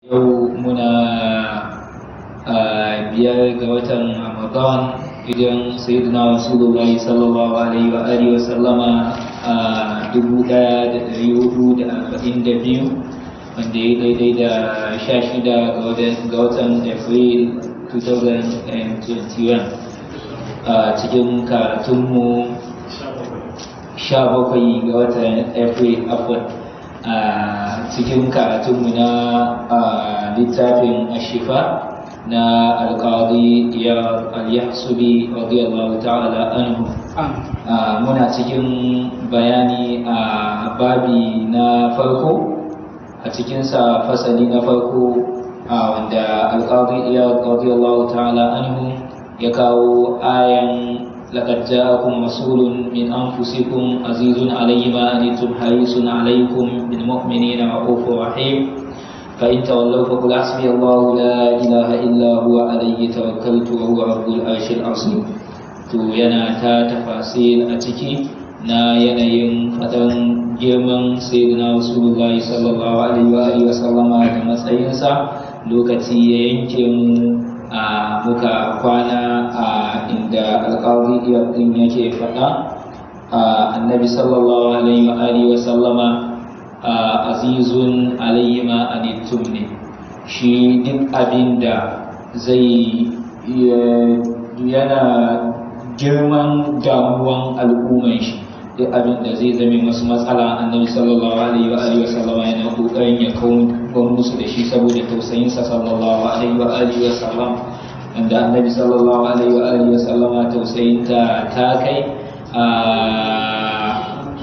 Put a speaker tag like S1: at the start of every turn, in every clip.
S1: Yau muna biyar ga watan Ramadan idan sayyidina Rasulullah sallallahu alaihi wa sallama 1442 wanda ya daidai da 16 ga watan April 2021 cikin karatunmu 17 ga watan April cikin karatunmu na littafin ashifa na alƙadi ya al-yahsubi radiyallahu ta'ala anhu. Muna cikin bayani a babi na farko, a cikinsa fasali na farko wanda alƙadi ya radiyallahu ta'ala anhu ya kawo ayan لقد جاءكم رسول من أنفسكم عزيز عليه ما أنتم حريص عليكم بالمؤمنين رؤوف رحيم فإن تولوا فقل حسبي الله لا إله إلا هو عليه توكلت وهو رب العرش العظيم. to yana ta tafasil a ciki na yanayin fadan girman sayyidina Rasulullahi sallallahu alaihi wa sallama da matsayinsa. Lokaci ya yanke mu muka kwana inda alƙawari ɗin yake faɗa annabi sallallahu alaihi wa sallama azizun alayhi ma anittum ne. Shi duk abin da zai yana girman damuwan al'umman shi, duk abin da zai zame masu matsala annabi sallallahu alaihi wa sallama yana kokarin ya kawo musu da shi saboda tausayinsa sallallahu alaihi wa sallam. Wanda annabi sallallahu alaihi wa sallama tausayinta ta kai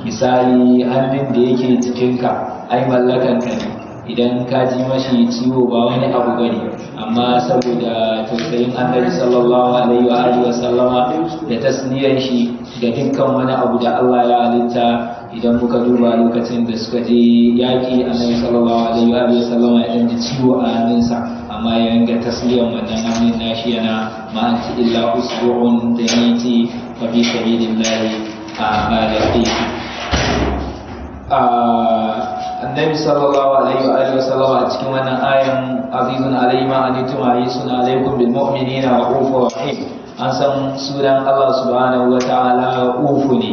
S1: misali hannun da yake cikinka ai mallakanka ne, idan ka ji mashi ciwo ba wani abu bane, amma saboda tausayin annabi sallallahu alaihi wa sallama da tasniyar shi da dukkan wani abu da Allah ya halitta. Idan muka duba lokacin da suka je yaƙi annabi sallallahu alaihi wa sallama ya ji ciwo a hannunsa, amma ya ringa tasliyan wannan hannun nashi yana ma anti illa usbu'un daniti fa bi sabilillahi ma laqiti. Annabi sallallahu alaihi wa sallama a cikin wannan ayan azizun alaihi ma antum harisun alaikum bil mu'minina ra'ufur rahim. An san sunan Allah subhanahu wa ta'ala ra'ufu ne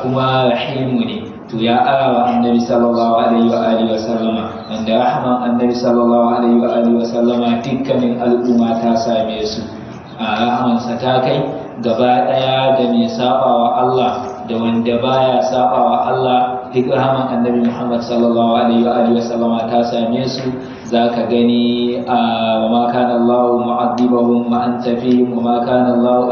S1: kuma rahimu ne. To ya arawa annabi sallallahu alaihi wa sallama, wanda rahman annabi sallallahu alaihi wa sallama dukkanin al'umma ta same su. Rahmansa ta kai gaba daya da mai sabawa Allah da wanda baya sabawa Allah, duk rahman annabi Muhammad sallallahu alaihi wa sallama ta same su. Zaka gani wa ma kana Allah mu'adhibahum wa anta fihim wa ma kana Allah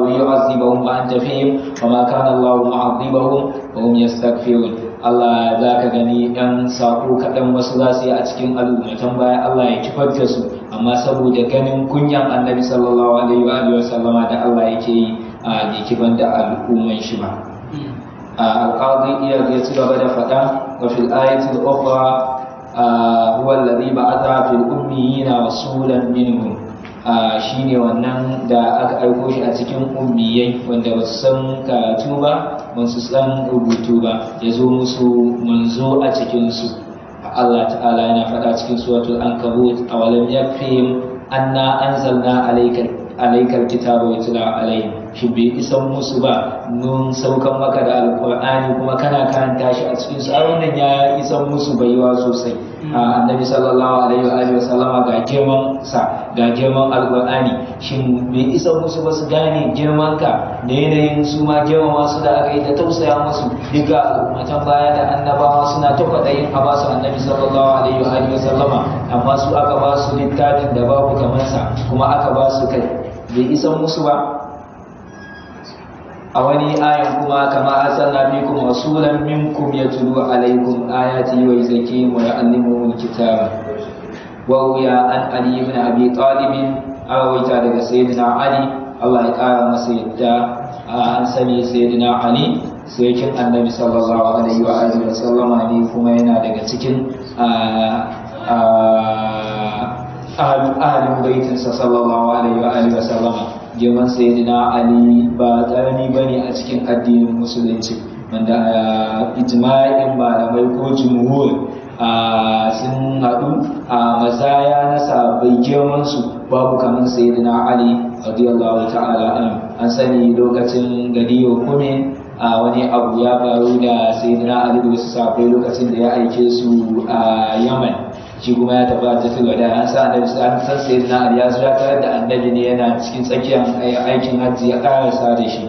S1: liyu'adhibahum wa anta fihim wa ma kana Allah mu'adhibahum wa hum yastaghfirun. Allah zaka gani dan sako kadan wasu za su yi a cikin al'ummatan baya Allah ya kifar da su, amma saboda ganin kunyan annabi sallallahu alaihi wa sallama da Allah yake yi bai kifar da al'umman shi ba. Al-Qadi Iyad ya ci gaba da faɗa wa fil ayati al-ukhra huwa alladhi ba'atha fil ummiyina rasulan minhum. Shine wannan da aka aiko shi a cikin ummiyai wanda ba su san karatu ba, ba su san rubutu ba, ya zo musu manzo a cikin su. Allah ta'ala yana faɗa cikin suratul ankabut awalam yakfihim anna anzalna alaykal kitaba yutla alayhim. Shi bai isan musu ba nun saukan maka da alqur'ani kuma kana karanta shi a cikin su. Wannan ya isan musu baiwa sosai. Annabi sallallahu alaihi wa sallama ga girman sa, ga girman alqur'ani. Shin bai isan musu ba su gane girman ka da yanayin su ma girmama su da aka yi da tausaya musu. Duka al'ummatan baya da annabawa suna ta kwaɗayin a basu annabi sallallahu alaihi wa sallama, amma su aka ba su littafin da babu kamar sa kuma aka ba su kai. Bai isan musu ba. A wani ayan kuma kama arsalna fikum rasulan minkum yatlu alaykum ayati wa yuzakkikum wa yu'allimukum alkitaba. Wa ruya an Ali ibn Abi Talib rawaita daga sayyidina Ali, Allah ya kara masa yadda, an sani sayyidina Ali sayyikin annabi sallallahu alaihi wa sallama ne, kuma yana daga cikin ahlul baitinsa sallallahu alaihi wa sallama. Girman sayyidina Ali ba ƙarami bane a cikin addinin musulunci, wanda ijma'in malamai ko jumhur sun haɗu a mazaya na sahabbai girmansu babu kamar sayyidina Ali radiyallahu ta'ala an sani lokacin gadiyo kume wani abu ya faru da sayyidina Ali da wasu sahabbai lokacin da ya aike su a Yaman shi kuma ya tabbata ta wada an sa annabi an san sayyidina Ali ya zo ya tarar da annabi ne yana cikin tsakiyar aikin hajji ya karasa da shi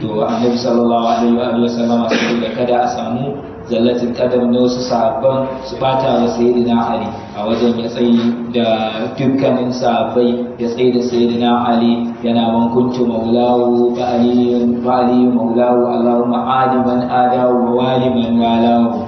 S1: to annabi sallallahu alaihi wa sallama sai da kada a samu zallatin kadam na wasu sahabban su bata wa sayyidina Ali a wajen ya tsayi da dukkanin sahabbai ya tsayi da sayyidina Ali yana man kuntu maulahu fa aliyun maulahu Allahumma adi man adahu wa wali man walahu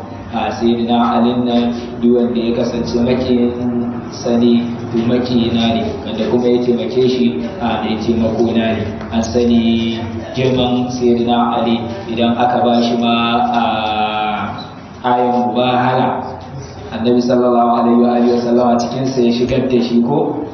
S1: sayyidina Ali nan duk wanda ya kasance makiyin sani to makiyina ne wanda kuma ya taimake shi mai taimako na ne an sani girman sayyidina Ali idan aka ba shi ma ayin mubahala annabi sallallahu alaihi wa sallama cikin sa ya shigar da shi ko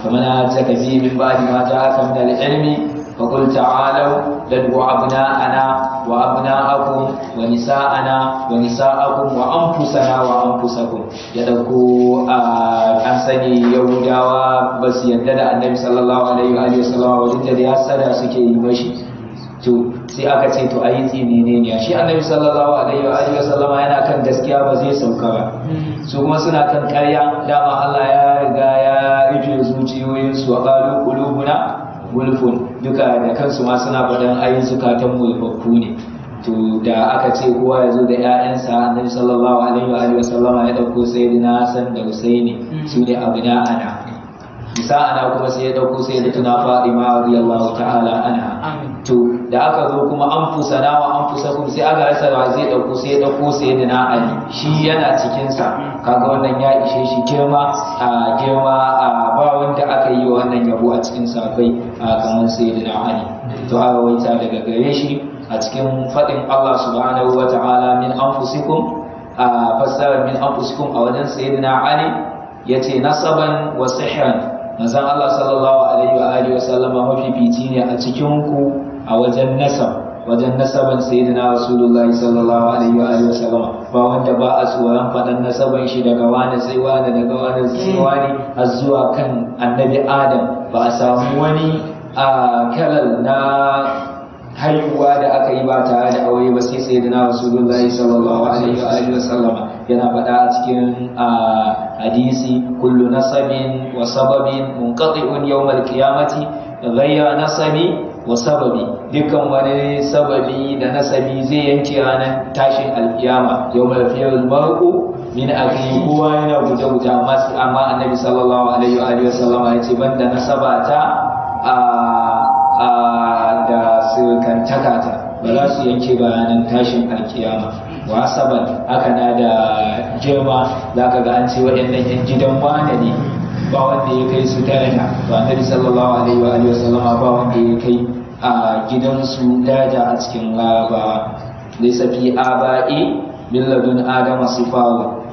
S1: kamar ta kafi min ba'di ma ja'aka min al-ilmi fa qul ta'alu nad'u abna'ana wa abna'akum wa nisa'ana wa nisa'akum wa anfusana wa anfusakum ya dauko an sani yahudawa ba su yarda da annabi sallallahu alaihi wa sallama wajen da ya sada suke yi mashi to sai aka ce to ayi tsinene ne shi annabi sallallahu alaihi wa sallama yana kan gaskiya ba zai sauka ba su kuma suna kan ƙarya dama Allah ya riga ya rufe zuciyoyin su wa qalu qulubuna gulfun duka da kansu ma suna faɗan ayin zukatan mu bakku ne to da aka ce kowa ya zo da ƴaƴansa annabi sallallahu alaihi wa sallama ya dauko sayyidina Hassan da Husaini su ne abna'ana ana kuma sai ya dauko sai da tuna Fatima radiyallahu ta'ala anha to da aka zo kuma an fusana wa an fusakum sai aka rasa wa zai dauko sai ya dauko sayyidina Ali shi yana cikin sa kaga wannan ya ishe shi girma ba wanda aka yi wa wannan yabo a cikin safai kamar sayyidina Ali to aka waita daga gare shi a cikin fadin Allah subhanahu wa ta'ala min anfusikum fassara min anfusikum a wajen sayyidina Ali yace nasaban wa sihran manzon Allah sallallahu alaihi wa sallama mafifici ne a cikin ku a wajen nasaban sayyidina rasulullahi sallallahu alaihi wa sallama ba wanda ba a tsoron faɗan nasaban shi daga wani sai wani daga wani sai wani har zuwa kan annabi Adam ba a samu wani kalal na haihuwa da aka yi ba tare da aure ba sai sayyidina rasulullahi sallallahu alaihi wa sallama yana faɗa a cikin hadisi kullu nasabin wa sababin munqati'un yawmal qiyamati ghayra nasabi wa sababi dukkan wani sababi da nasabi zai yanke ranar tashin alkiyama yawmal fiyal mar'u min akhi kowa yana guje amma annabi sallallahu alaihi wa sallama yace banda nasabata da sirkantakata ba za su yanke bayanan tashin alkiyama wa saban haka na da girma za ka ga an ce waɗannan yan gidan wane ne ba wanda ya kai su daraja to annabi sallallahu alaihi wa sallama ba wanda ya kai a gidansu daraja a cikin larabawa laysa fi aba'i min ladun adama sifawu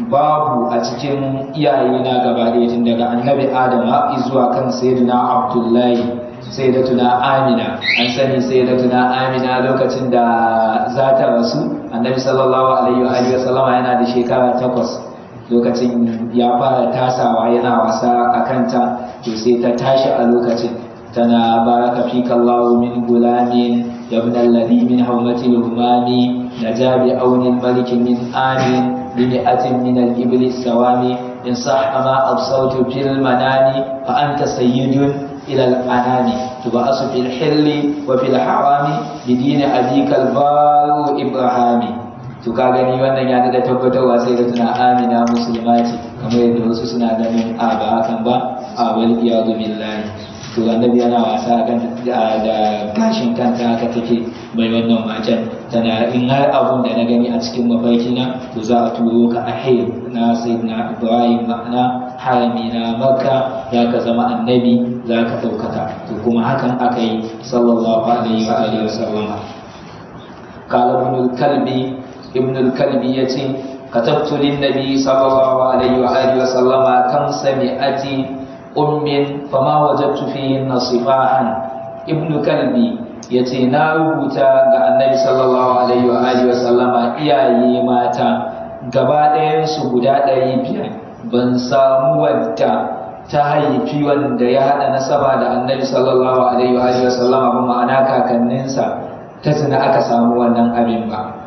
S1: babu a cikin iyaye na gaba ɗaya tun daga annabi adama zuwa kan sayyidina abdullahi sayyidatuna amina an sani sayyidatuna amina lokacin da za ta rasu annabi sallallahu alaihi wa sallama yana da shekara 8 lokacin ya fara tasawa yana wasa a kanta to sai ta tashi a lokacin tana baraka fika Allahu min gulamin yabna alladhi min hawmati al-humami najabi awnin malik min amin bimi'atin min al-iblis sawami in sahha ma absawtu fil manami fa anta sayyidun إلى الأنام تبعث في الحل وفي الحرام بدين أبيك البار إبراهيم to ka gani wannan ya da tabbatarwa sai da tana amina musulmati kamar yadda wasu suna ganin ba hakan ba wal iyadu billahi to annabi yana wasa kan da gashin kanta haka take mai wannan matan tana in har abun da na gani a cikin mafarki na to za a turo ka ahir na sayyidina Ibrahim ma'ana harami na Makka za ka zama annabi za ka ɗaukaka to kuma hakan aka yi sallallahu alaihi wa sallam qala ibn al-kalbi yace katabtu lin nabi sallallahu alaihi wa sallama kam sami'ati ummin fama wajadtu fihi nasifahan ibn kalbi yace na rubuta ga annabi sallallahu alaihi wa sallama iyaye mata gaba ɗayansu guda 500 ban samu wadda ta haifi wanda ya haɗa nasaba da annabi sallallahu alaihi wa sallama ba, ma'ana kakanninsa ta zina aka samu wannan abin ba.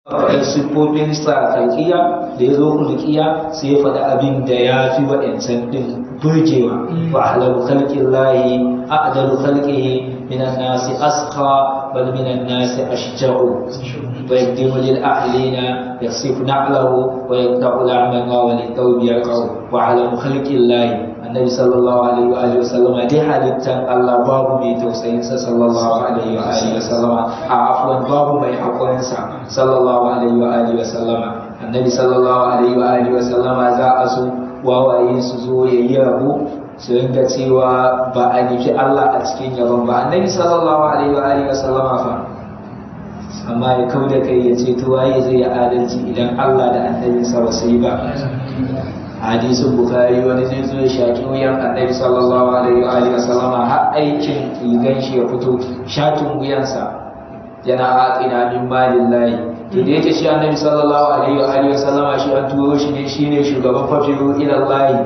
S1: faɗin siffofin sa kalkiya da ya zo kulkiya sai ya faɗi abin da ya fi waɗancan ɗin burgewa wa ahlalu khalqillahi a'dalu khalqihi minan nasi asqa bal minan nasi ashja'u wa yaqdimu lil a'lina yasifu na'lahu wa yaqta'u al'amama wa litawbi yaqau wa ahlalu khalqillahi annabi sallallahu alaihi wa alihi wasallama dai halittan Allah babu mai tausayin sa sallallahu alaihi wa alihi wasallama a afwan babu mai hakurin sa sallallahu alaihi wa alihi wasallama annabi sallallahu alaihi wa alihi wasallama za a so wawaye su zo yayi rabo su ringa cewa ba a nufi Allah a cikin yabon ba annabi sallallahu alaihi wa alihi wasallama fa amma ya kauda kai ya ce to waye zai yi adalci idan Allah da annabinsa ba su yi ba hadisin bukari wani zai zo ya shaki wuyan annabi sallallahu alaihi wa alihi wasallama har aikin rigan shi ya fito shatin wuyansa yana aqina min malillahi to da yake shi annabi sallallahu alaihi wa alihi wasallama shi an turo shi ne shine shugaban fafiru ila Allah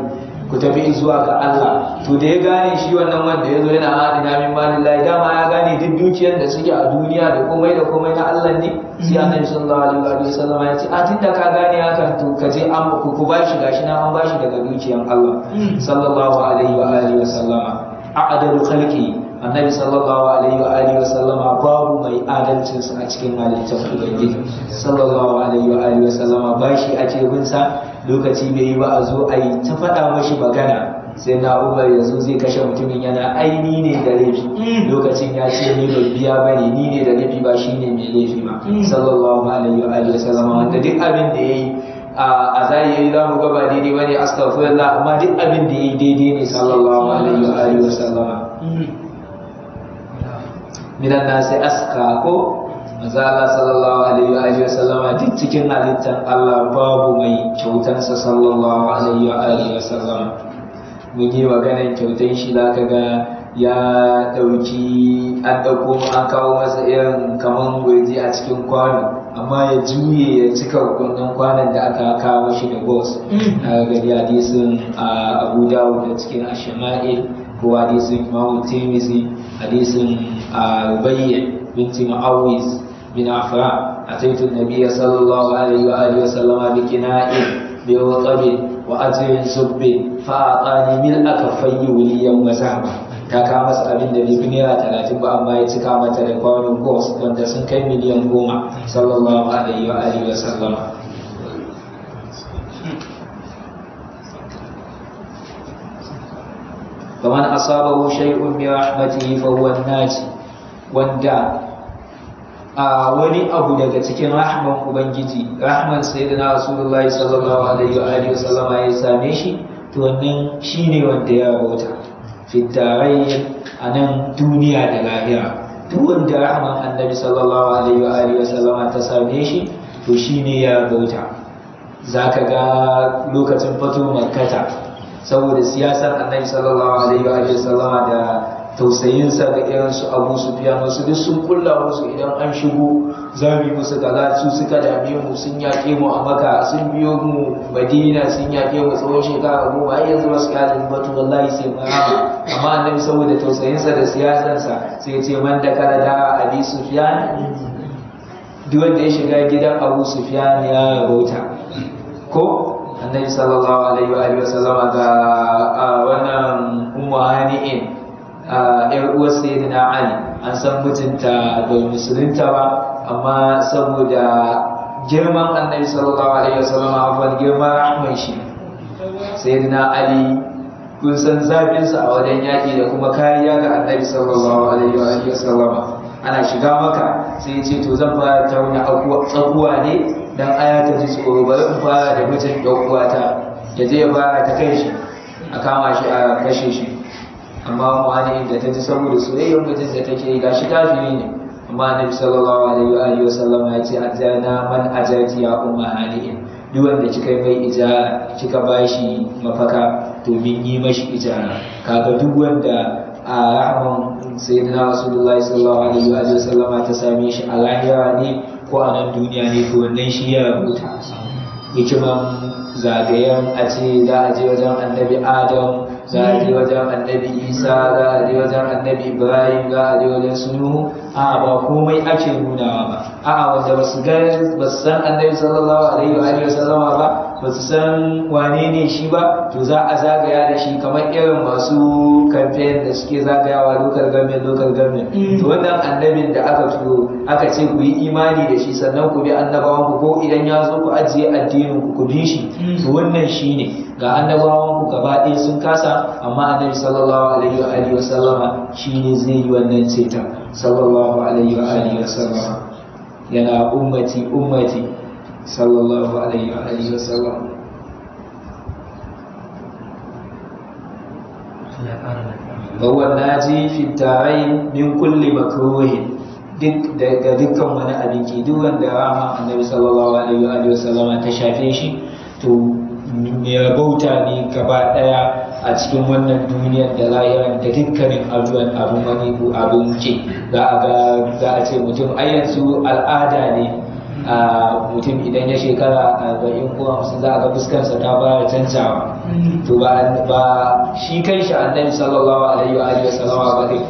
S1: ku tafi zuwa ga Allah to da ya gane shi wannan wanda ya zo yana aqina min malillahi dama ya gane duk dukiyar da suke a duniya da komai na Allah ne sai annabi sallallahu alaihi wa sallam ya ce a tunda ka gane hakan to ka je an ku bashi gashi na an bashi daga dukiyar Allah sallallahu alaihi wa alihi wa sallama a'dalu khalqi annabi sallallahu alaihi wa alihi wa sallama babu mai adalcin sa a cikin halittar ubangiji sallallahu alaihi wa alihi wa sallama bashi ake bin sa lokaci bai yi ba a zo a yi ta faɗa mashi magana sai na umar yanzu zai kashe mutumin yana aini ne da laifi lokacin ya ce ni bai biya ba ne ni ne da laifi ba shi ne mai laifi ba sallallahu alaihi wa alihi wasallam wanda duk abin da yayi a zahiri za mu gaba daidai bane astaghfirullah amma duk abin da yayi daidai ne sallallahu alaihi wa alihi wasallam minan nasi aska ko manzo Allah sallallahu alaihi wa alihi wasallama duk cikin halittar Allah babu mai kyautansa sallallahu alaihi wa alihi wasallama mun yi maganar kyautan shi da kaga ya dauki an dauko an kawo masa irin kaman gurji a cikin kwano amma ya juye ya cika wannan kwanon da aka kawo shi da boss ga hadisin Abu Dawud da cikin Ash-Shama'il ko hadisin Imam Tirmidhi hadisin Rubayy binti Muawiz bin Affan ataitu an-nabiy sallallahu alaihi wa alihi wasallam bi kina'in bi watabin wa ajrin zubbin fa atani mil akafayyi waliyan wa sahaba ta ka masa abin da bai naira 30 ba amma ya cika mata da kwanon gos wanda sun kai miliyan 10 sallallahu alaihi wa alihi wa sallama faman asabahu shay'un min rahmatihi fa huwa an-naji wanda wani abu daga cikin rahman ubangiji rahman sayyidina rasulullahi sallallahu alaihi wa alihi wasallama ya same shi to wannan shine wanda ya rabauta fitarai anan duniya da lahira duk wanda rahman annabi sallallahu alaihi wa alihi wasallama ta same shi to shine ya rabauta zaka ga lokacin fatu makkata saboda siyasar annabi sallallahu alaihi wa alihi wasallama da tausayinsa ga irinsu Abu Sufyan wasu duk sun kulla musu idan an shigo za mu yi musu kaza su suka dame mu sun yaƙe mu a Makka sun biyo mu Madina sun yaƙe mu tsawon shekara 10 har yanzu ba su yaƙe ba to wallahi sai mu amma annabi saboda tausayinsa da siyasarsa sai ya ce man da kala da Abi Sufyan duk wanda ya shiga gidan Abu Sufyan ya rabauta ko annabi sallallahu alaihi wa sallam ga wannan Ummu Hani'in ‘yar uwar Sayyidina Ali an san mutunta bai musulunta ba amma saboda girman annabi sallallahu alaihi wasallam afwan girman rahman shi Sayyidina Ali kun san zafinsa a wajen yaƙi da kuma kariya ga annabi sallallahu alaihi wasallam ana shiga maka sai ce to zan fara tauna tsakuwa ne dan aya ta ji tsoro bari in fara da mijin ɗan uwata ya je ya fara ta kai shi a kama shi a kashe shi amma mu'ani da ta ji saboda soyayyar mutum da take yi gashi kafiri ne amma annabi sallallahu alaihi wa sallam ya ce ajana man ajarti ya umma hani'in duk wanda kika yi mai ijara kika bashi mafaka to min yi mashi ijara kaga duk wanda a rahman sayyidina rasulullahi sallallahu alaihi wa sallam ta same shi a lahira ne ko a nan duniya ne to wannan shi ya rubuta hikiman zagayen a ce za a je wajen annabi adam za a je wajen annabi Isa, za a je wajen annabi Ibrahim, za a je wajen Nuhu. Ba komai ake nunawa ba. Wanda ba su san annabi sallallahu alaihi wa sallama ba su san wane ne shi ba, to za a zagaya da shi kamar irin masu campaign da suke zagayawa local government. To wannan annabin da aka turo aka ce ku yi imani da shi sannan ku bi annabawan ku, ko idan ya zo ku ajiye addinin ku bi shi. To wannan shine ga annabawan ku gaba ɗaya sun kasa, amma annabi sallallahu alaihi wa sallama shine zai yi wannan ceton sallallahu alaihi wa sallama. Yana ummati sallallahu alaihi wa sallam. Bawan naji fi tarain min kulli makruhin, daga dukkan wani abinci, duk wanda rahama annabi sallallahu alaihi wa sallama ta shafe shi, to mai rabauta ne gaba daya a cikin wannan duniyar da lahiran da dukkanin abubuwan abin wani ko abin ce. Za a ce mutum ayyansu al'ada ne a mutum idan ya shekara 40 ko 50 za a ga fuskarsa ta fara canjawa. To ba shi kai shi annabi sallallahu alaihi wa sallama ba kai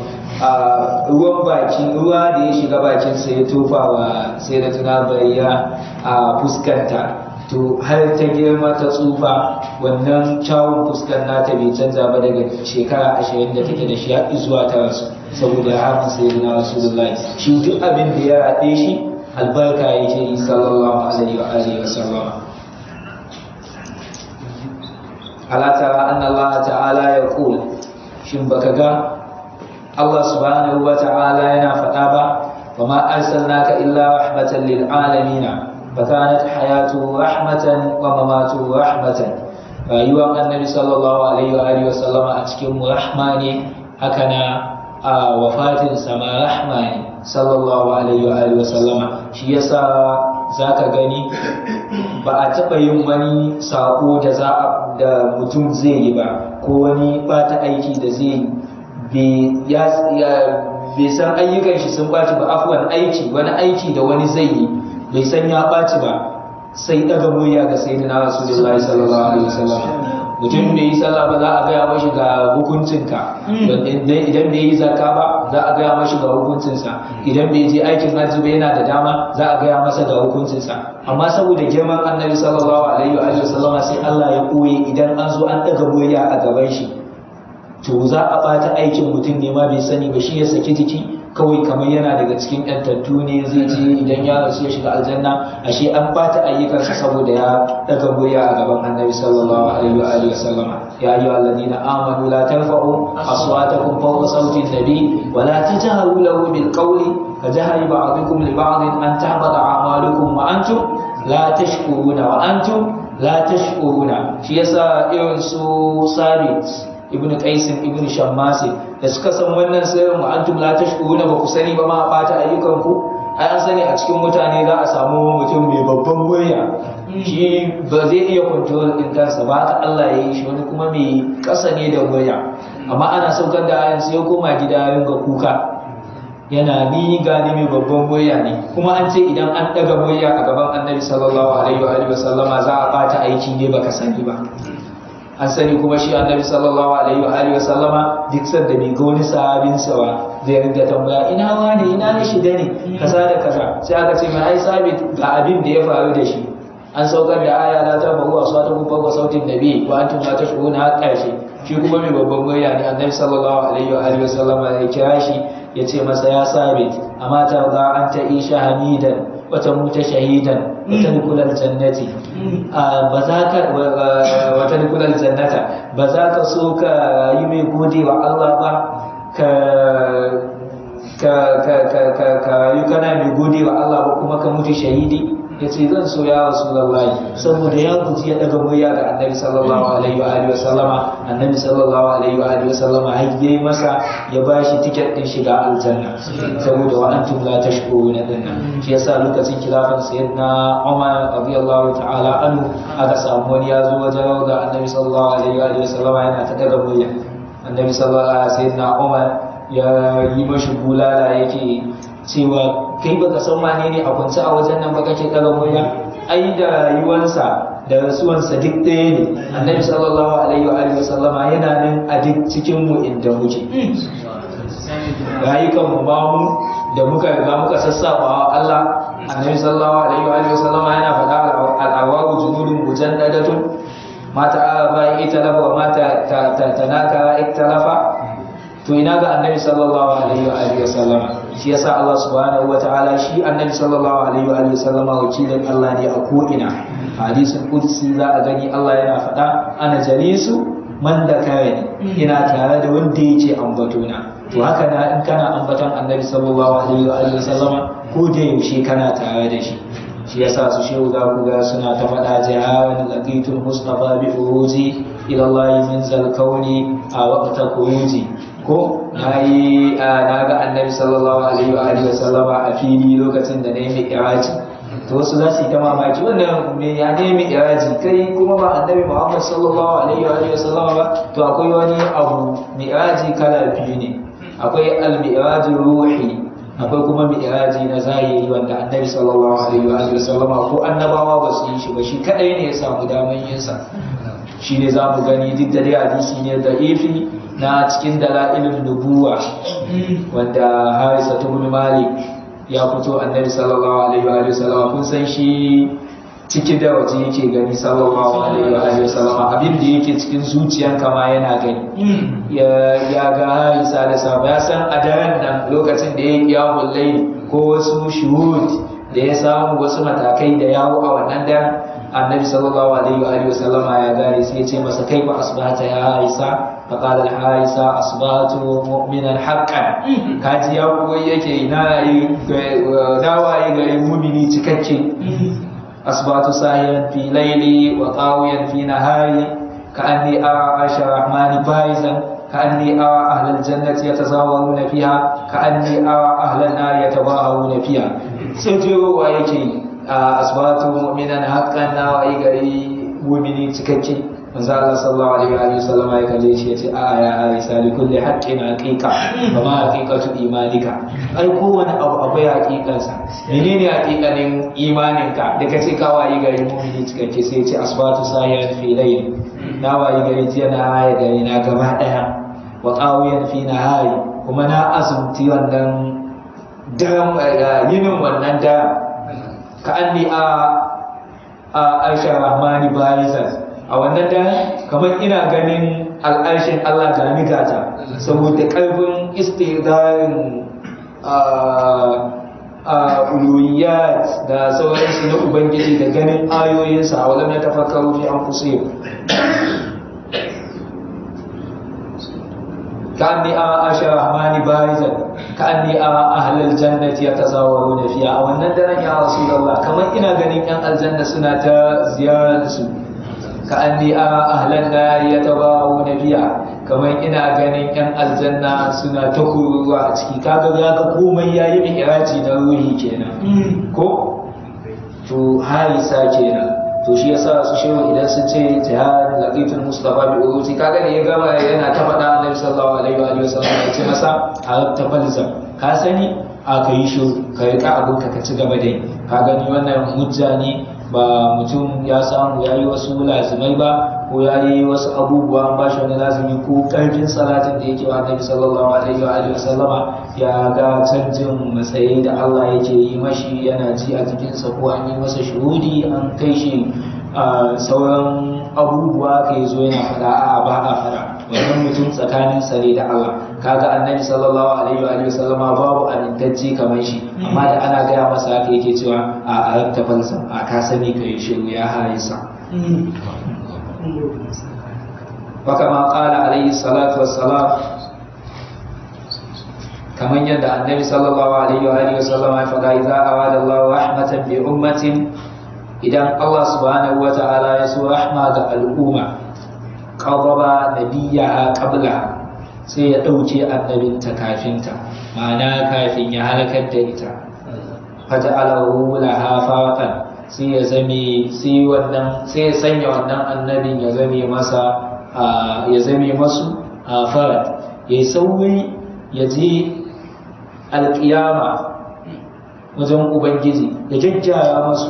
S1: ruwa da ya shiga bakinsa ya tofa wa sai da tuna bayya a fuskanta, to har ta girma ta tsufa, wannan kyawun fuskar nata bai canza ba daga shekara 20 da take da shi har zuwa ta rasu, saboda harin sayyidina rasulullahi. Shi duk abin da ya raɗe shi albarka yake yi sallallahu alaihi wa sallam. ala tara anna Allah ta'ala yaqul, shin baka ga Allah subhanahu wa ta'ala yana faɗa ba, wa ma arsalnaka illa rahmatan lil alamin فكانت حياته رحمة ومماته رحمة. rayuwar annabi sallallahu alaihi wa sallama a cikin rahma ne, haka na wafatin sama rahma ne sallallahu alaihi wa sallama. Shi yasa zaka gani ba a taɓa yin wani sako da mutum zai yi ba, ko wani bata aiki da zai bai san ayyukan shi sun baci ba, afwan wani aiki da wani zai yi bai san ya ɓaci ba, sai daga murya ga sayyidina rasulullahi sallallahu alaihi wasallam. Mutum bai yi sallah ba za a gaya mashi ga hukuncinka, idan bai yi zakka ba za a gaya mashi ga hukuncinsa, idan bai je aikin hajji ba yana da dama za a gaya masa ga hukuncinsa. Amma saboda girman annabi sallallahu alaihi wasallam sai Allah ya koye idan an zo an daga murya a gaban shi, to za a ɓata aikin mutum ne ma bai sani ba, shi ya saki jiki kawai kamar yana daga cikin ƴantattu ne zai je idan ya rasu ya shiga aljanna, ashe an bata ayyukansa saboda ya daga murya a gaban annabi sallallahu alaihi wa sallam. ya ayyuhal ladina amanu la tarfa'u aswatakum fawqa sawti an-nabi wa la tajharu lahu bil qawli kajahri ba'dikum li ba'din an tahbata a'malukum wa antum la tashkuruna. Shi yasa irin su Sabit ibn Qais ibn Shammas da suka san wannan sirrin, wa antum la tashkuruna, ba ku sani ba ma bata ayyukan ku. Ai an sani a cikin mutane za a samu mutum mai babban murya, shi ba zai iya control din kansa ba, haka Allah ya yi shi. Wani kuma mai kasa ne da murya, amma ana saukar da ayan sai ya koma gida ya ringa kuka, yana ni gani mai babban murya ne. Kuma an ce idan an daga murya a gaban annabi sallallahu alaihi wa sallama za a bata aiki ne baka sani ba. An sani kuma shi annabi sallallahu alaihi wa sallama duk sanda bai ga wani sahabin sa ba zai ringa tambaya ina wani, ina ne shi ne kaza da kaza, sai aka ce mai ai sabit ga abin da ya faru da shi. An saukar da aya la ta bahu aswatukum fawqa sautin nabi wa antum la tashkuruna har karshe. Shi kuma mai babban murya ne, annabi sallallahu alaihi wa sallama ya kira shi ya ce masa ya sabit amma ta ga anta isha hamidan wata muta shahidan wata nukular jannati, wata nukular jannata, ba za ka so ka yi mai gode wa Allah ba, ka yi kana mai gode wa Allah ba kuma ka mutu shahidi. Ya ce zan so ya Rasulullahi, saboda ya guji ya daga murya ga annabi sallallahu alaihi wa sallama. Annabi sallallahu alaihi wa sallama har yayi masa ya bashi tiket din shiga aljanna, saboda wa antum la tashkuruna dinnan. Shi yasa lokacin khilafan sayyidina Umar radiyallahu ta'ala anhu aka samu wani ya zo wajen ga annabi sallallahu alaihi wa sallama yana ta daga murya. Annabi sallallahu alaihi sayyidina Umar ya yi mashi bulala, yake cewa kai baka san wane ne a kwance a wajen nan ba kake daga murya. Ai da rayuwarsa da rasuwansa duk ɗaya ne. Annabi sallallahu alaihi wa alihi wasallama yana nan a duk cikin mu inda muke. Rayukan mu ba mu da muka riga muka sassaba wa Allah. Annabi sallallahu alaihi wa alihi wasallama yana faɗa al-awaru junudun mujannadatun ma ta'aba italafa wa ma tanaka iktalafa. To ina ga Annabi sallallahu alaihi wa alihi wasallama. Shi yasa Allah subhanahu wa ta'ala shi Annabi sallallahu alaihi wa alihi wasallama wakilin Allah ne a ko ina. Hadisin qudsi za a gani Allah yana faɗa ana jalisu man da kare ina tare da wanda yake ambatona. To haka na in kana ambatan Annabi sallallahu alaihi wa alihi wasallama ko da yaushe kana tare da shi. Shi yasa su shehu za ku ga suna ta faɗa jiharan laqitul mustafa bi uruji ila Allah min zal kauni a waqta kuruji. Ko na ga Annabi sallallahu alaihi wa alihi wasallama a fili lokacin da nayi mi'raji. To wasu za su yi ta mamaki wannan me ya ne mi'raji kai kuma ba Annabi Muhammad sallallahu alaihi wa alihi wasallama ba. To akwai wani abu mi'raji kala biyu ne. Akwai al-mi'raj ruhi, akwai kuma mi'raji na zahiri wanda Annabi sallallahu alaihi wa alihi wasallama ko annabawa ba su yi shi ba, shi kadai ne ya samu daman yin sa. Shi ne za mu gani duk da dai hadisi ne da ifi na cikin dalailun nubuwa wanda Harisa ibn Malik ya fito Annabi sallallahu alaihi wa alihi wasallama kun san shi ciki da waje yake gani sallallahu alaihi wa alihi wasallama abin da yake cikin zuciyanka ma yana gani. Ya ga Harisa da sahaba ya san a daren nan lokacin da ya kiyamul layl ko wasu shuhud da ya samu wasu matakai da yawo a wannan daren. Annabi sallallahu alaihi wa alihi wasallama ya gane sai ya ce masa kaifa asbahata ya Harisa fa qala al Harisa asbahatu mu'minan haqqan. Kaji ya koyi yake na yi dawaye ga mu'mini cikakke. asbahatu sahiyan fi layli wa qawiyan fi nahari ka'anni ara arsha rahmani faizan ka'anni ara ahlal jannati yatazawaruna fiha ka'anni ara ahlan nar yatabaharuna fiha. Sai jirowa yake asbatu mu'minan haqqan na wa gari mu'mini cikakke. Manzo Allah sallallahu alaihi wa sallam ya kalle shi yace a ya Harisa li kulli haqqin haqiqa wa ma haqiqatu imanika. Ai kowane abu akwai haqiqansa. Menene haqiqanin imaninka da kace ka wayi gari mu'mini cikakke? Sai yace asbatu sahiyan fi layl, na wayi gari jiya na wayi gari na gaba daya, wa qawiyan fi nahari, kuma na azumti wannan daren yinin wannan daren. Ka'anni a arshin rahmani barizan, a wannan daren kamar ina ganin al'arshin Allah ga ni gata saboda karfin istidarin uluhiyat da sauransu na Ubangiji da ganin ayoyinsa a wajen tafakkaru fi anfusihim. ka'anni ara arshin rahmani barizan ka'anni ara ahlal jannati yatazawaruna fiha. A wannan daren ya Rasulullah kamar ina ganin yan aljanna suna ta ziyarar su. Ka'anni ara ahlan nar yatabarawuna fiha, kamar ina ganin yan aljanna suna ta kururuwa a ciki. Kaga ya ga komai yayi mi'raji na ruhi kenan ko to Harisa kenan. To shi yasa su shehu idan sun ce jihad laqitul mustafa bi uruti, kaga ne ya gama yana ta faɗa Annabi sallallahu alaihi wa sallam ya ce masa arabta falzam, ka sani a kai shi ka rika abun ka ci gaba dai. Ka gani wannan hujja ne, ba mutum ya samu yayi wasu lazimai ba ko yayi wasu abubuwa ba shi wani lazimi ko karfin salatin da yake wa Annabi sallallahu alaihi wa sallama ya ga canjin matsayi da Allah yake yi mashi, yana ji a jikinsa ko an yi masa shuhudi an kai shi sauran abubuwa ka zo yana fada a ba a fada. Wannan mutum tsakanin sa ne da Allah. Kaga Annabi sallallahu alaihi wa sallama babu amintacce kamar shi, amma da ana gaya masa haka yake cewa a arabta falsa, a ka sani kai shiru ya Harisa. Wakama qala alaihi salatu wassalam, kamar yadda Annabi sallallahu alaihi wa sallama ya faɗa idza arada Allah rahmatan bi ummatin, idan Allah subhanahu wa ta'ala ya so rahma ga al'umma, qadaba nabiyyaha qablaha, sai ya dauke annabinta kafinta, ma'ana kafin ya halakar da ita. Faja'alahu laha faqan, sai ya sanya wannan annabin ya zame masu farad, ya yi sauri ya je alƙiyama wajen Ubangiji ya gyaggyara masu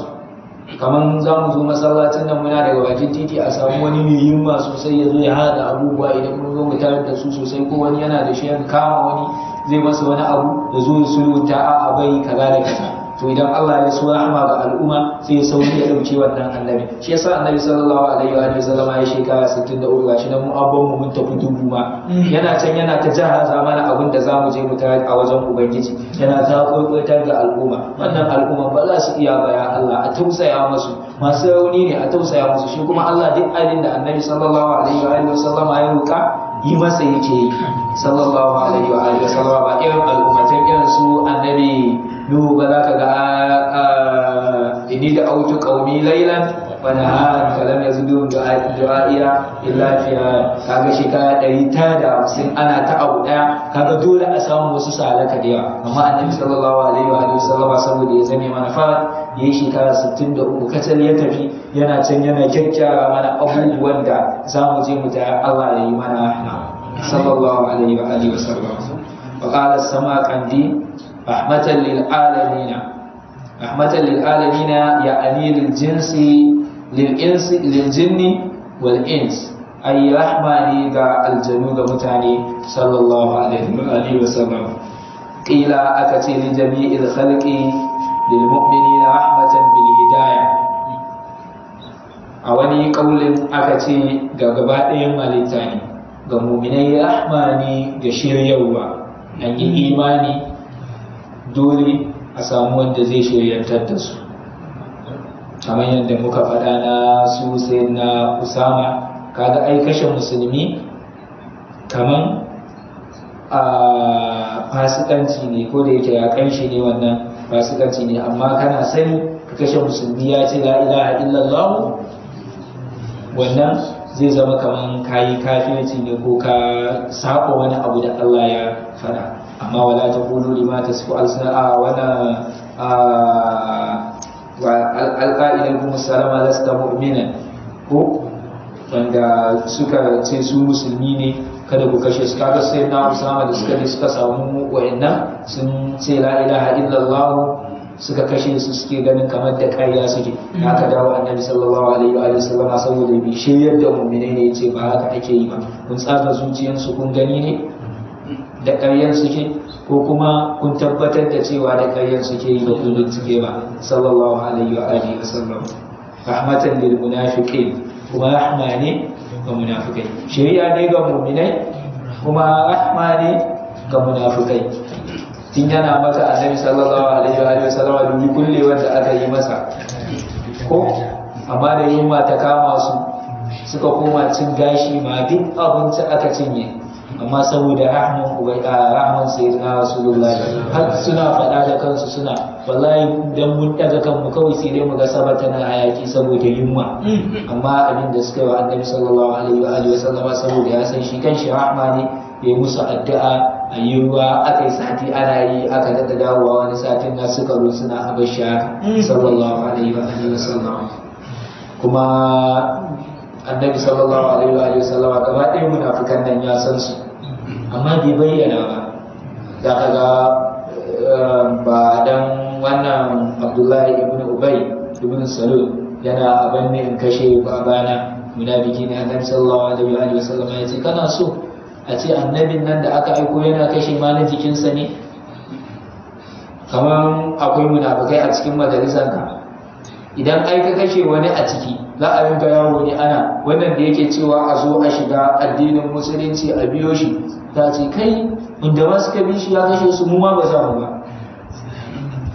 S1: kaman za mu zo masallacin nan muna daga bakin titi a samu wani mai yunwa sosai ya zo ya hada abubuwa idan mun zo mu tarar da su sosai, ko wani yana da shi ya kama wani zai masa wani abu da zo ya sulunta a bai kaza da kaza. To idan Allah ya so rahama ga al'umma sai ya sauri ya dauke wannan annabi. Shi yasa annabi sallallahu alaihi wa sallam ya shekara 63 gashi nan mu abban mu mun tafi dubu ma yana can yana ta jahaza mana abin da zamu je mu tarar a wajen ubangiji, yana ta kokotar da al'umma. Wannan al'umma ba za su iya ba ya Allah, a tausaya musu, masu rauni ne a tausaya musu. Shi kuma Allah duk abin da annabi sallallahu alaihi wa sallam ya roka yi masa yake yi sallallahu alaihi wa sallam. Ba irin al'ummatan irin su annabi Nuhu ba za ka ga inni da autu qaumi laylan wa naharan falam yazidum du'aiya illa fiya. Kaga shekara 150 ana ta abu daya, kaga dole a samu wasu salaka da yawa. Amma annabi sallallahu alaihi wa sallam saboda ya zame mana fara yayi shekara 63 kacal ya tafi, yana can yana kyakkyara mana abubuwan da zamu je mu ta Allah ya yi mana rahma sallallahu alaihi wa sallam. Wa qala as-Samarqandi rahmatan lil alamin ya'ni lil jinsi lil jinni wal ins, ay rahmani ga aljanu ga mutane sallallahu alaihi wa sallam. Qila akati li jami'il khalqi lil mu'minina rahmatan bil hidayah. A wani kaulin aka ce ga gaba ɗayan halitta ne, ga mu'minai rahmani ga shiryawa. An yi imani dole a samu wanda zai shiryantar da su, kamar yadda muka faɗa na su sai na Usama. Kaga ai kashe musulmi kaman a fasikanci ne, ko da yake ya kanshi ne wannan fasikanci ne, amma kana sani ka kashe musulmi ya ce la ilaha illallah, wannan zai zama kaman kayi kafirci ne ko ka saba wani abu da Allah ya faɗa. Amma wala taqulu lima tasfu alsana wala alqa'ilakum salama lasta mu'minan, ko wanda suka ce su musulmi ne kada ku kashe su. Kaga sai na Usama da suka samu wayannan sun ce la ilaha illallah suka kashe su, suke ganin kamar da ƙarya suke. Haka dawo annabi sallallahu alaihi wa sallam saboda bi shiryar da mu'minai ne yace ba haka ake yi ba. Kun tsaga zuciyarsu kun gani ne da ƙaryar suke, ko kuma kun tabbatar da cewa da ƙaryar suke yi ba kun bincike ba sallallahu alaihi wa sallam. Rahmatan lil munafiqin, kuma rahma ne ga munafikai. Shari'a ne ga mu'minai kuma rahma ne ga munafikai. Tun yana maka annabi sallallahu alaihi wa sallam dubi kulle wanda aka yi masa, ko amma da yunwa ta kama su suka koma cin gashi ma duk abinci aka cinye, amma saboda rahman sayyidina rasulullahi har suna faɗa da kansu suna wallahi dan mun daga kanmu kawai sai dai mu ga sabata na hayaki saboda yunwa. Amma abin da suka yi wa annabi sallallahu alaihi wa sallama saboda ya san shi kanshi rahma ne, ya musu addu'a a yi ruwa. Aka yi sati ana yi, aka daɗa dawowa wani satin na suka zo suna abashi haka sallallahu alaihi wa sallam. Kuma annabi sallallahu alaihi wa sallama gaba ɗaya munafikan nan ya san su, amma bai bayyana ba. Da kaga ba dan wannan Abdullahi ibn Ubay ibn Salul yana abin ne in kashe babana munafiki ne, annabi sallallahu alaihi wa sallama ya ce kana so a ce annabin nan da aka aiko yana kashe ma na jikinsa ne? Kamar akwai munafikai a cikin majalisar ka, idan ai ka kashe wani a ciki za a rinka yawo ne ana wannan da yake cewa a zo a shiga addinin musulunci a biyo shi, ta ce kai inda ma suka bi shi ya kashe su mu ma ba za mu ba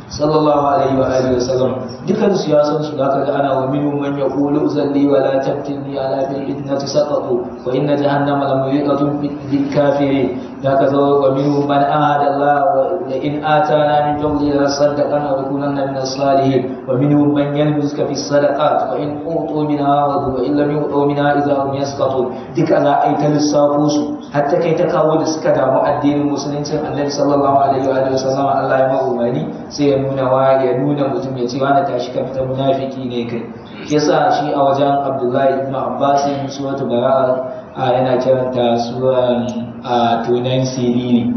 S1: sallallahu alaihi wa sallam. dukan su ya san su da aka ga ana wa minhum man yaqulu uzalli wa la tabtini ala bil fitnati saqatu wa inna jahannama la muhiqatun bil kafirin. da ka zo wa minhum man ahada Allah wa in atana min fadli la saddaqana wa kunanna min as-salihin wa minhum man yalbizuka fi sadaqat wa in utu minha wa in lam yu'tu minha idza hum yasqatun. duka za a yi ta lissafo su hatta kai ta kawo da suka damu addinin musuluncin annabi sallallahu alaihi wa sallam. Allah ya ma'umani sai ya nuna mutum ya ce wani tashi ka fita munafiki ne kai. yasa shi a wajen Abdullahi ibn Abbas suratu Bara'a yana kiranta suran tunan sirri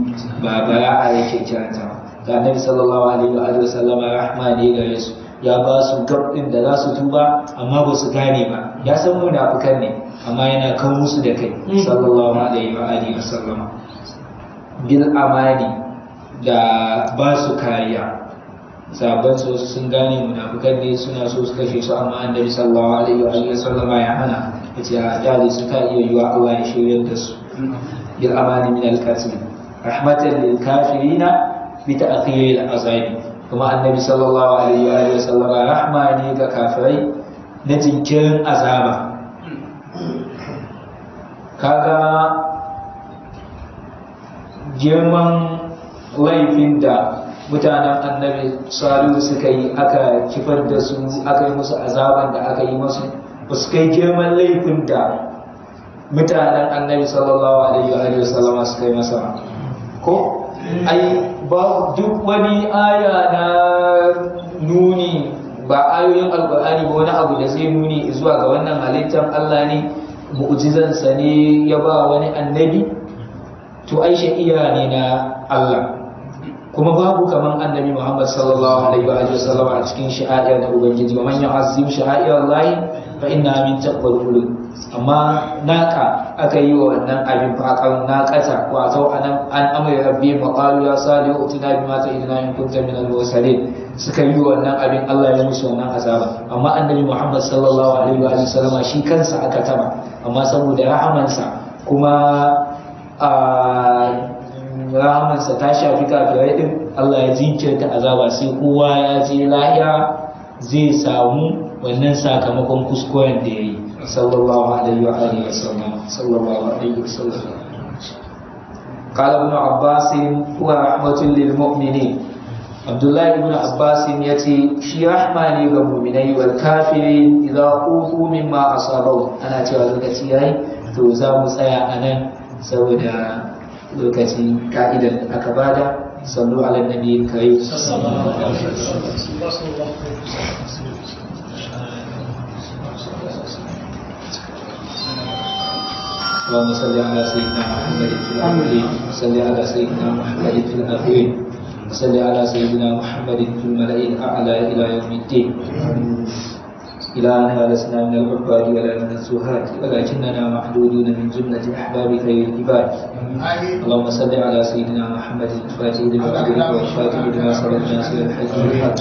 S1: ba Bara'a yake kiranta. ga annabi sallallahu alaihi wa sallam rahma ne gare su. ya ba su gab din da za su tuba amma ba su gane ba, ya san munafikan ne amma yana kan musu da kai sallallahu alaihi wa alihi wasallama bil amani da ba su kariya. Sabon su sun gane munafikan ne suna so su kashe su amma annabi sallallahu alaihi wa alihi wasallama ya hana, yace a dali su ta iya yiwa Allah ya shiryar da su bil amani min al kasim rahmatan lil kafirina bi ta'khir al azabi. Kuma annabi sallallahu alaihi wa alihi wasallama rahma ne ga kafirai na jinkirin azaba. Kaga girman laifin da mutanen annabi salihu suka yi, aka kifar da su, aka yi musu azaban da aka yi musu, ba su kai girman laifin da mutanen annabi sallallahu alaihi wa sallama suka yi masa ko ai ba duk wani aya na nuni, ba ayoyin alkur'ani ba wani abu da zai nuni zuwa ga wannan halittar Allah ne, mu'jizansa ne ya ba wani annabi, to ai sha'iya ne na Allah. Kuma babu kaman annabi Muhammad sallallahu alaihi wa sallam a cikin sha'air da ubangiji, wa man yu'azzim sha'air Allah fa inna min taqwal qulub. Amma naka aka yi wa wannan abin faƙar naƙata, wato an amai rabbi maqalu ya salihu utina bima ta'iduna in kunta min al-mursalin, suka yi wannan abin Allah ya musu wannan azaba. Amma annabi Muhammad sallallahu alaihi wa sallam shi kansa aka taba, amma saboda rahamansa kuma rahamansa ta shafi kafirai din, Allah ya jinkirta azaba sai kowa ya je lahira zai samu wannan sakamakon kuskuren da ya yi sallallahu alaihi wa alihi wasallam sallallahu alaihi wasallam. Qala ibn Abbas huwa rahmatun lil mu'minin. Abdullah ibn Abbas yace shi rahma ne ga mu'minai wal kafirin idza ufu mimma asabahu. Ana cewa lokaci yayi, to za mu tsaya anan saboda lokacin ka'idar da aka bada. Sallu ala nabi karim sallallahu alaihi wasallam. اللهم صل على سيدنا محمد في الأولين وصل على سيدنا محمد في الآخرين وصل على سيدنا محمد في الملأ الأعلى إلى يوم الدين. إلهنا لسنا من العباد ولا من الزهاد ولكننا محدودون من جملة أحباب خير العباد. اللهم صل على سيدنا محمد الفاتح لما أغلق والخاتم لما سبق ناصر الحق بالحق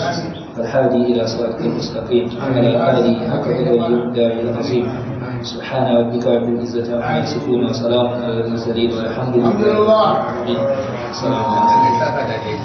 S1: والهادي إلى صراطك المستقيم وعلى آله حق قدره ومقداره العظيم. سبحان ربك رب العزة عما يصفون وسلام على المرسلين والحمد لله رب العالمين. السلام عليكم.